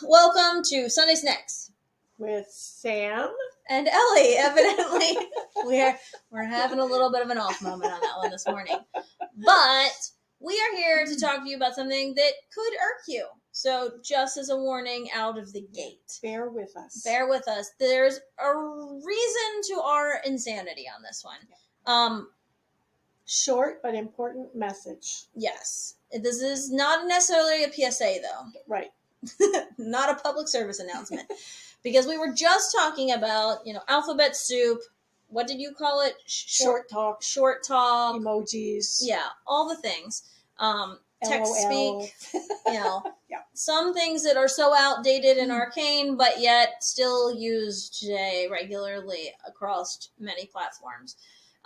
Welcome to Sunday Snacks with Sam and Ellie. Evidently, we're having a little bit of an off moment on that one this morning, but we are here to talk to you about something that could irk you. So, just as a warning out of the gate, bear with us. Bear with us. There's a reason to our insanity on this one. Short but important message. Yes, this is not necessarily a PSA though. Right. Not a public service announcement. Because we were just talking about, alphabet soup. What did you call it? Short talk. Short talk. Emojis. Yeah, all the things. Text speak. Yeah. Some things that are so outdated and arcane, but yet still used today regularly across many platforms.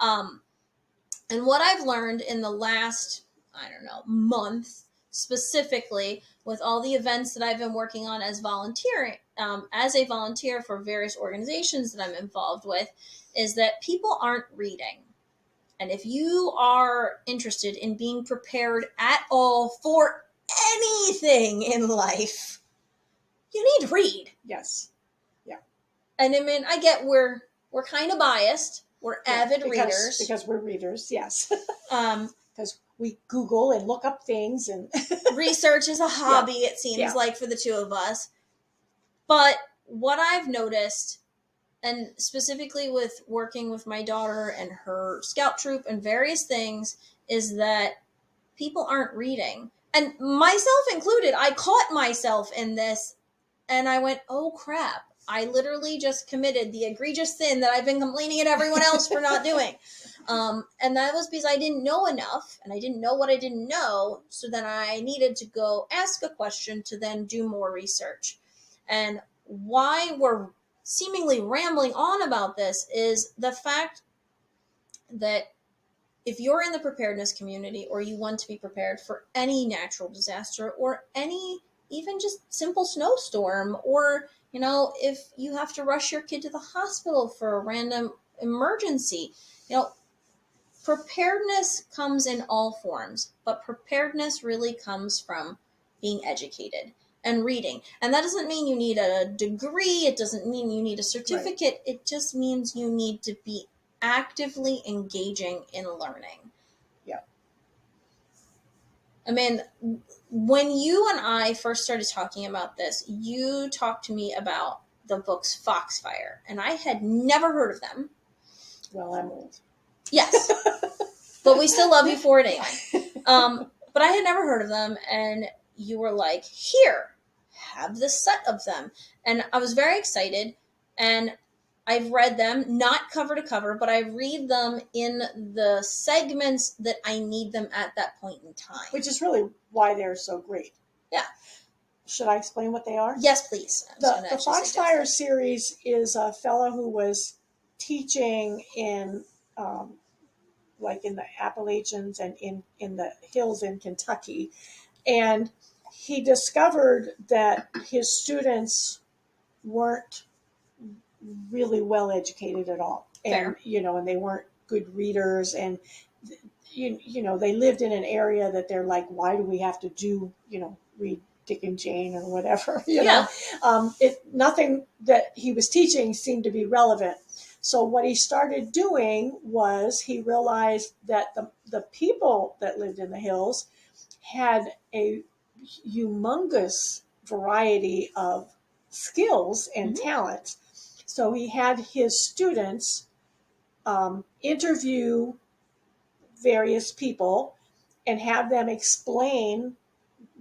And what I've learned in the last, month, specifically with all the events that I've been working on as as a volunteer for various organizations that I'm involved with, is that people aren't reading. And if you are interested in being prepared at all for anything in life, you need to read. Yes. Yeah. And I mean, I get we're kind of biased. We're avid readers. Because we're readers, yes. Because we Google and look up things, and research is a hobby, it seems like, for the two of us. But what I've noticed, and specifically with working with my daughter and her scout troop and various things, is that people aren't reading. And myself included, I caught myself in this, and I went, oh crap. I literally just committed the egregious sin that I've been complaining at everyone else for not doing. And that was because I didn't know enough, and I didn't know what I didn't know. So then I needed to go ask a question to then do more research. And why we're seemingly rambling on about this is the fact that if you're in the preparedness community, or you want to be prepared for any natural disaster, or any even just simple snowstorm, or if you have to rush your kid to the hospital for a random emergency, preparedness comes in all forms, but preparedness really comes from being educated and reading. And that doesn't mean you need a degree. It doesn't mean you need a certificate. Right. It just means you need to be actively engaging in learning. Yeah. I mean, when you and I first started talking about this, you talked to me about the books Foxfire, and I had never heard of them. Well, I'm old. Yes. But we still love you for it anyway. But I had never heard of them, and you were like, here, have this set of them. And I was very excited, and I've read them, not cover to cover, but I read them in the segments that I need them at that point in time. Which is really why they're so great. Yeah. Should I explain what they are? Yes, please. The Foxfire Series is a fellow who was teaching in, in the Appalachians and in the hills in Kentucky. And he discovered that his students weren't really well educated at all. And, and they weren't good readers. And, they lived in an area that they're like, why do we have to read Dick and Jane or whatever, nothing that he was teaching seemed to be relevant. So what he started doing was he realized that the people that lived in the hills had a humongous variety of skills and talents. So he had his students interview various people and have them explain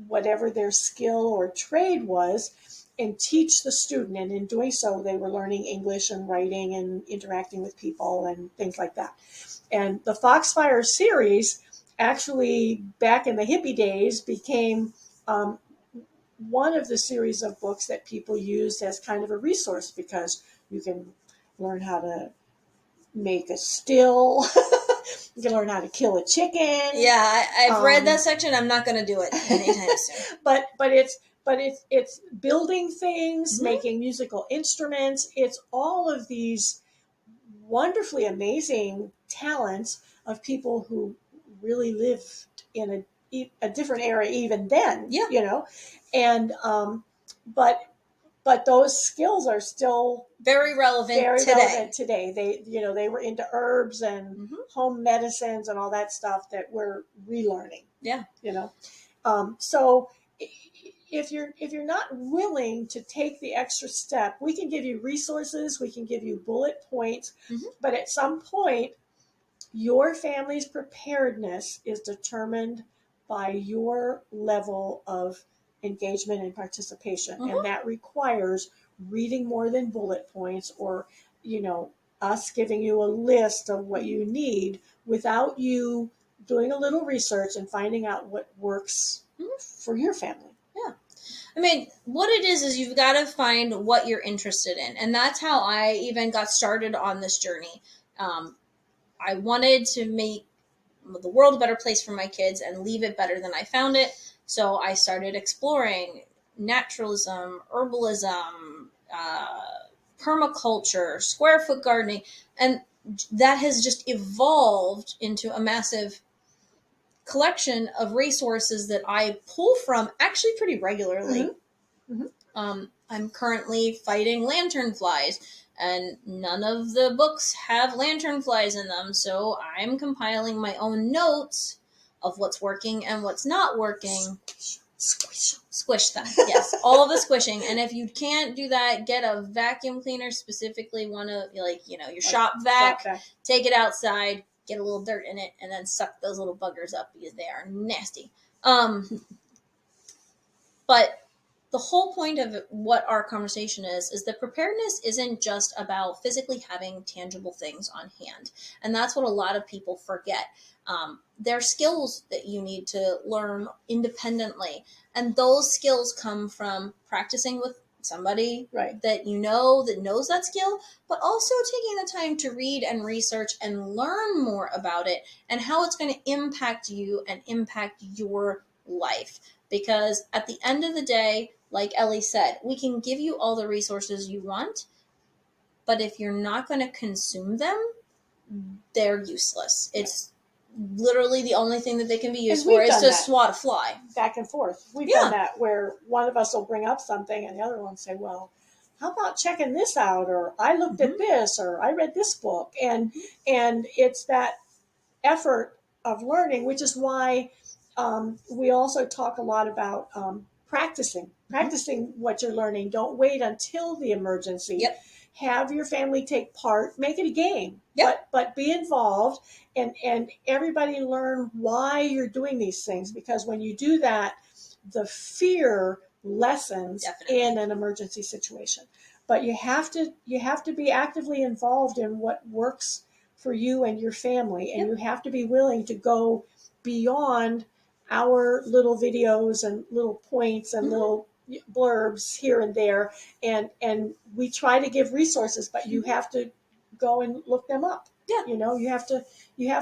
whatever their skill or trade was, and teach the student. And in doing so, they were learning English and writing and interacting with people and things like that. And the Foxfire Series actually, back in the hippie days, became one of the series of books that people used as kind of a resource, because you can learn how to make a still. You can learn how to kill a chicken. Yeah, I've read that section. I'm not going to do it anytime soon. But it's building things, making musical instruments. It's all of these wonderfully amazing talents of people who really lived in a different era even then. Yeah. And but those skills are still very relevant today. They were into herbs and home medicines and all that stuff that we're relearning. Yeah. So if you're not willing to take the extra step, we can give you resources, we can give you bullet points, but at some point, your family's preparedness is determined by your level of engagement and participation. And that requires reading more than bullet points, or, us giving you a list of what you need without you doing a little research and finding out what works for your family. Yeah. I mean, what it is you've got to find what you're interested in. And that's how I even got started on this journey. I wanted to make the world a better place for my kids and leave it better than I found it. So I started exploring naturalism, herbalism, permaculture, square foot gardening, and that has just evolved into a massive collection of resources that I pull from actually pretty regularly. I'm currently fighting lanternflies, and none of the books have lanternflies in them, so I'm compiling my own notes of what's working and what's not working. Squish them. Yes, all the squishing. And if you can't do that, get a vacuum cleaner, specifically one of, your shop vac. Take it outside, get a little dirt in it, and then suck those little buggers up because they are nasty. But the whole point of what our conversation is that preparedness isn't just about physically having tangible things on hand. And that's what a lot of people forget. There are skills that you need to learn independently. And those skills come from practicing with somebody that you know that knows that skill, but also taking the time to read and research and learn more about it and how it's going to impact you and impact your life. Because at the end of the day, like Ellie said, we can give you all the resources you want, but if you're not going to consume them, they're useless. It's literally the only thing that they can be used for is to swat a fly. Back and forth. We've done that where one of us will bring up something and the other one will say, well, how about checking this out? Or I looked at this, or I read this book. And it's that effort of learning, which is why we also talk a lot about practicing what you're learning. Don't wait until the emergency. Have your family take part, make it a game, but be involved, and everybody learn why you're doing these things, because when you do that, the fear lessens in an emergency situation. But you have to be actively involved in what works for you and your family, and you have to be willing to go beyond our little videos and little points and little blurbs here and there, and we try to give resources, but you have to go and look them up. You have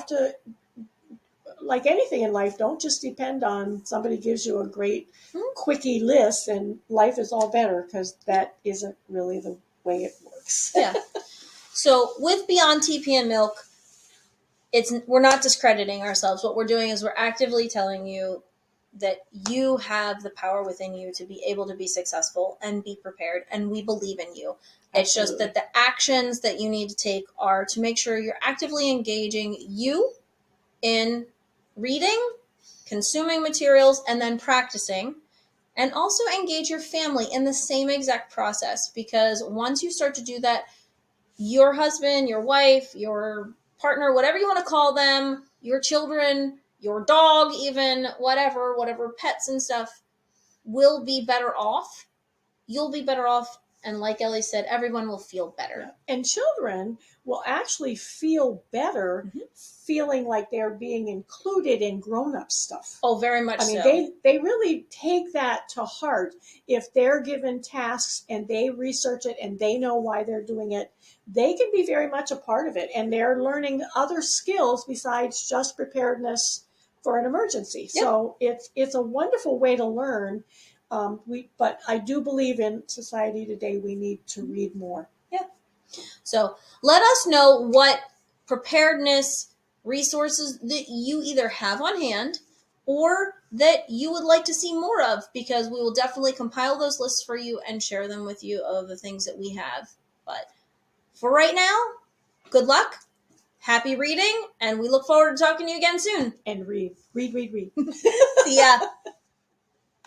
to, like anything in life, don't just depend on somebody gives you a great quickie list and life is all better, because that isn't really the way it works. So with Beyond TP and Milk, we're not discrediting ourselves. What we're doing is we're actively telling you that you have the power within you to be able to be successful and be prepared, and we believe in you. Absolutely. It's just that the actions that you need to take are to make sure you're actively engaging you in reading, consuming materials, and then practicing, and also engage your family in the same exact process, because once you start to do that, your husband, your wife, your partner, whatever you want to call them, your children, your dog, even whatever pets and stuff, will be better off. You'll be better off. And like Ellie said, everyone will feel better. And children will actually feel better feeling like they're being included in grown-up stuff. Oh, very much so. I mean, they really take that to heart. If they're given tasks and they research it and they know why they're doing it, they can be very much a part of it. And they're learning other skills besides just preparedness for an emergency. So it's a wonderful way to learn. But I do believe in society today, we need to read more. So let us know what preparedness resources that you either have on hand or that you would like to see more of, because we will definitely compile those lists for you and share them with you of the things that we have. But for right now, good luck, happy reading, and we look forward to talking to you again soon. And read. See ya.